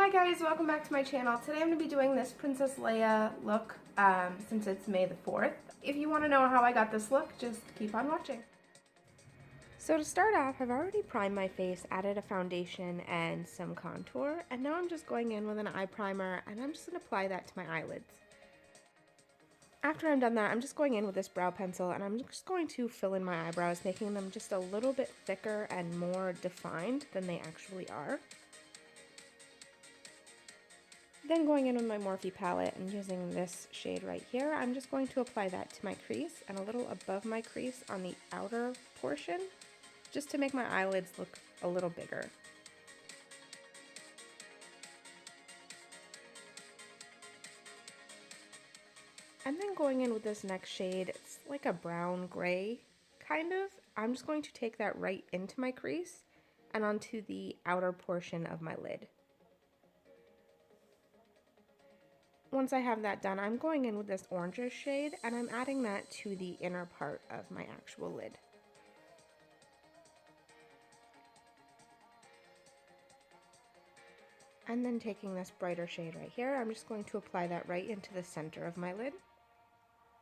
Hi guys, welcome back to my channel. Today I'm going to be doing this Princess Leia look since it's May the 4th. If you want to know how I got this look, just keep on watching. So to start off, I've already primed my face, added a foundation and some contour, and now I'm just going in with an eye primer and I'm just going to apply that to my eyelids. After I'm done that, I'm just going in with this brow pencil and I'm just going to fill in my eyebrows, making them just a little bit thicker and more defined than they actually are. Then going in with my Morphe palette and using this shade right here, I'm just going to apply that to my crease and a little above my crease on the outer portion, just to make my eyelids look a little bigger. And then going in with this next shade, it's like a brown gray, kind of. I'm just going to take that right into my crease and onto the outer portion of my lid. Once I have that done, I'm going in with this orangish shade and I'm adding that to the inner part of my actual lid. And then taking this brighter shade right here, I'm just going to apply that right into the center of my lid.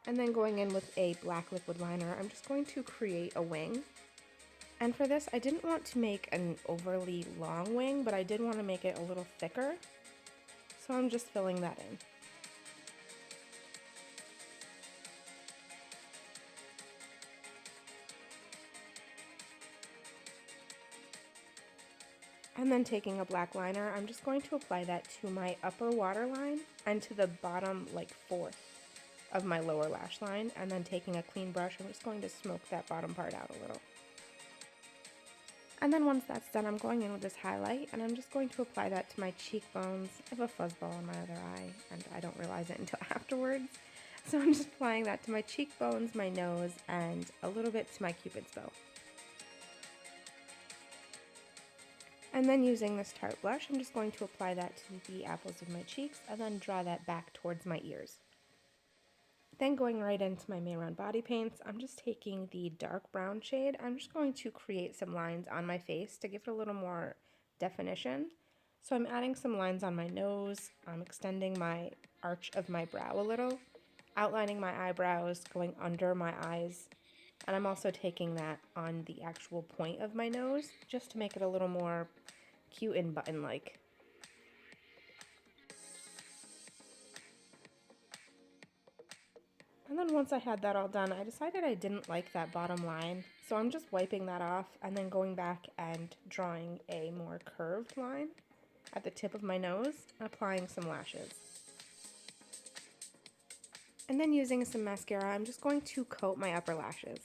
And then going in with a black liquid liner, I'm just going to create a wing. And for this, I didn't want to make an overly long wing, but I did want to make it a little thicker. So I'm just filling that in. And then taking a black liner, I'm just going to apply that to my upper waterline and to the bottom like fourth of my lower lash line. And then taking a clean brush, I'm just going to smoke that bottom part out a little. And then once that's done, I'm going in with this highlight and I'm just going to apply that to my cheekbones. I have a fuzzball in my other eye and I don't realize it until afterwards. So I'm just applying that to my cheekbones, my nose, and a little bit to my Cupid's bow. And then using this Tarte blush, I'm just going to apply that to the apples of my cheeks and then draw that back towards my ears. Then going right into my Mayron body paints, I'm just taking the dark brown shade. I'm just going to create some lines on my face to give it a little more definition. So I'm adding some lines on my nose, I'm extending my arch of my brow a little, outlining my eyebrows, going under my eyes, and I'm also taking that on the actual point of my nose just to make it a little more cute and button-like. And then once I had that all done, I decided I didn't like that bottom line, so I'm just wiping that off and then going back and drawing a more curved line at the tip of my nose and applying some lashes. And then using some mascara, I'm just going to coat my upper lashes.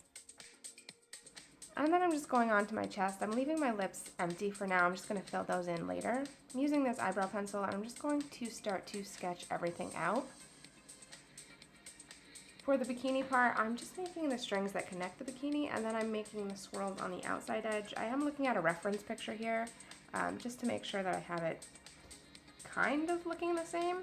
And then I'm just going on to my chest. I'm leaving my lips empty for now. I'm just going to fill those in later. I'm using this eyebrow pencil and I'm just going to start to sketch everything out. For the bikini part, I'm just making the strings that connect the bikini and then I'm making the swirls on the outside edge. I am looking at a reference picture here just to make sure that I have it kind of looking the same.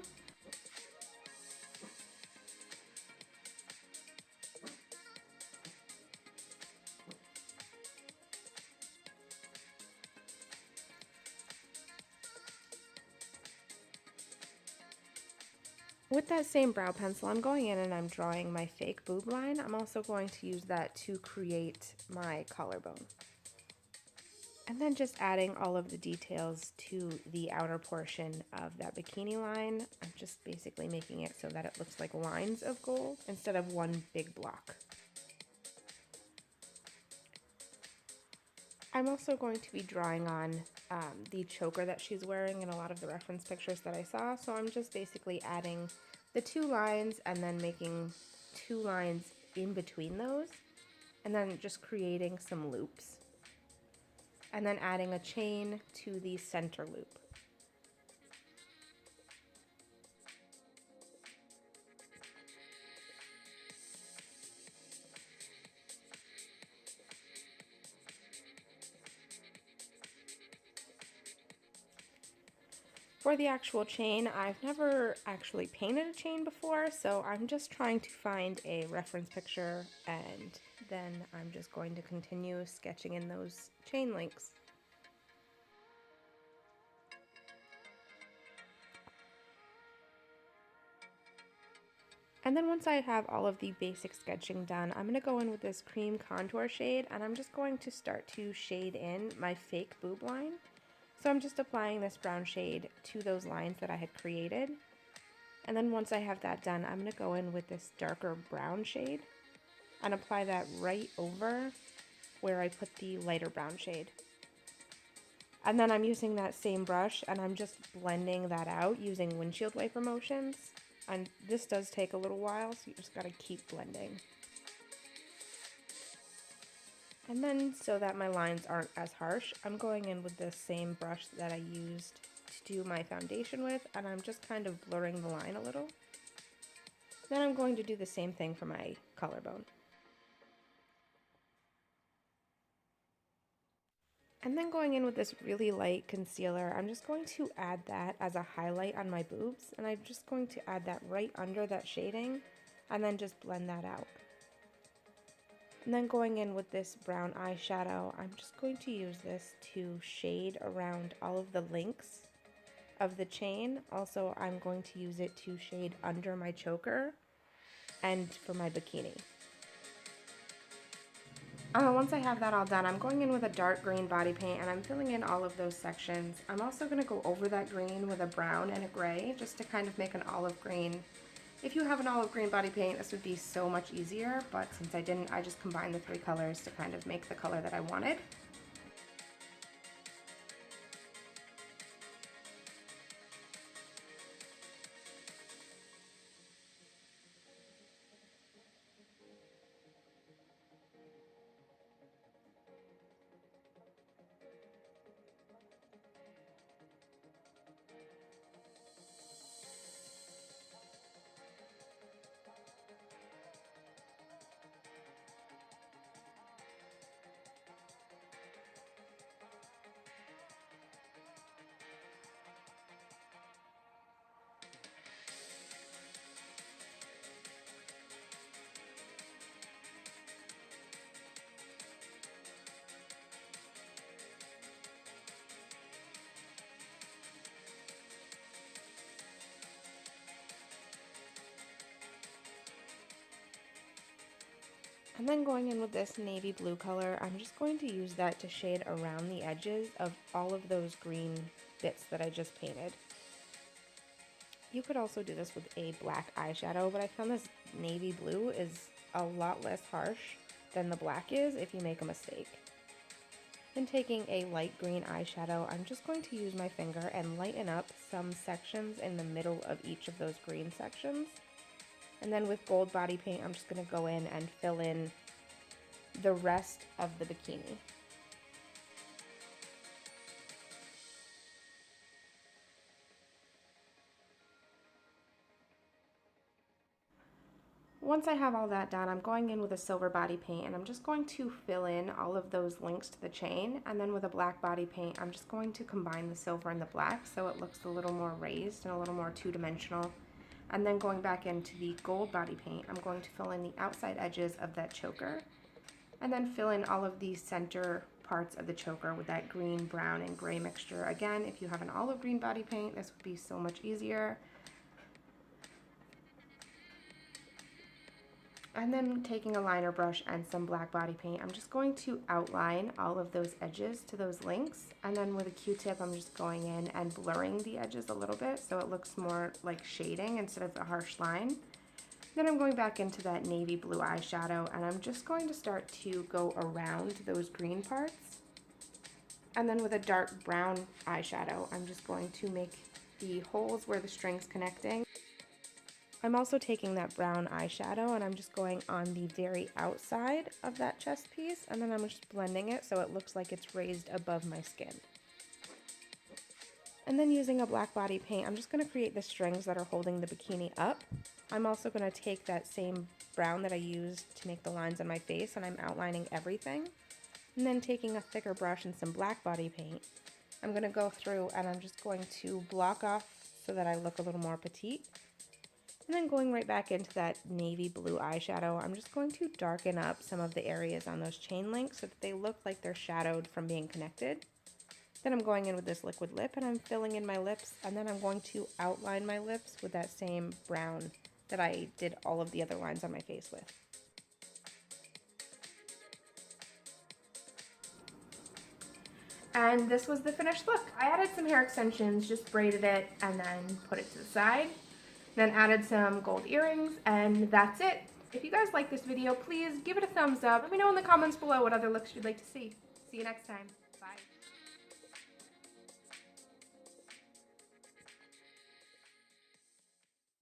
With that same brow pencil, I'm going in and I'm drawing my fake boob line. I'm also going to use that to create my collarbone. And then just adding all of the details to the outer portion of that bikini line. I'm just basically making it so that it looks like lines of gold instead of one big block. I'm also going to be drawing on the choker that she's wearing in a lot of the reference pictures that I saw. So I'm just basically adding the two lines and then making two lines in between those and then just creating some loops. And then adding a chain to the center loop. For the actual chain, I've never actually painted a chain before, so I'm just trying to find a reference picture and then I'm just going to continue sketching in those chain links. And then once I have all of the basic sketching done, I'm going to go in with this cream contour shade, and I'm just going to start to shade in my fake boob line. So I'm just applying this brown shade to those lines that I had created. And then once I have that done, I'm going to go in with this darker brown shade and apply that right over where I put the lighter brown shade. And then I'm using that same brush and I'm just blending that out using windshield wiper motions. And this does take a little while, so you just gotta keep blending. And then so that my lines aren't as harsh, I'm going in with the same brush that I used to do my foundation with, and I'm just kind of blurring the line a little. Then I'm going to do the same thing for my collarbone. And then going in with this really light concealer, I'm just going to add that as a highlight on my boobs, and I'm just going to add that right under that shading, and then just blend that out. And then going in with this brown eyeshadow, I'm just going to use this to shade around all of the links of the chain. Also, I'm going to use it to shade under my choker and for my bikini. Once I have that all done, I'm going in with a dark green body paint and I'm filling in all of those sections. I'm also going to go over that green with a brown and a gray just to kind of make an olive green. If you have an olive green body paint, this would be so much easier, but since I didn't, I just combined the three colors to kind of make the color that I wanted. And then going in with this navy blue color, I'm just going to use that to shade around the edges of all of those green bits that I just painted. You could also do this with a black eyeshadow, but I found this navy blue is a lot less harsh than the black is if you make a mistake. Then taking a light green eyeshadow, I'm just going to use my finger and lighten up some sections in the middle of each of those green sections. And then with gold body paint, I'm just going to go in and fill in the rest of the bikini. Once I have all that done, I'm going in with a silver body paint and I'm just going to fill in all of those links to the chain. And then with a black body paint, I'm just going to combine the silver and the black so it looks a little more raised and a little more two-dimensional. And then going back into the gold body paint, I'm going to fill in the outside edges of that choker and then fill in all of the center parts of the choker with that green, brown, and gray mixture. Again, if you have an olive green body paint, this would be so much easier. And then taking a liner brush and some black body paint, I'm just going to outline all of those edges to those links. And then with a Q-tip, I'm just going in and blurring the edges a little bit so it looks more like shading instead of a harsh line. Then I'm going back into that navy blue eyeshadow and I'm just going to start to go around those green parts. And then with a dark brown eyeshadow, I'm just going to make the holes where the string's connecting. I'm also taking that brown eyeshadow and I'm just going on the very outside of that chest piece and then I'm just blending it so it looks like it's raised above my skin. And then using a black body paint, I'm just going to create the strings that are holding the bikini up. I'm also going to take that same brown that I used to make the lines on my face and I'm outlining everything. And then taking a thicker brush and some black body paint, I'm going to go through and I'm just going to block off so that I look a little more petite. And then going right back into that navy blue eyeshadow, I'm just going to darken up some of the areas on those chain links so that they look like they're shadowed from being connected. Then I'm going in with this liquid lip and I'm filling in my lips and then I'm going to outline my lips with that same brown that I did all of the other lines on my face with. And this was the finished look. I added some hair extensions, just braided it, and then put it to the side. Then added some gold earrings, and that's it. If you guys like this video, please give it a thumbs up. Let me know in the comments below what other looks you'd like to see. See you next time. Bye.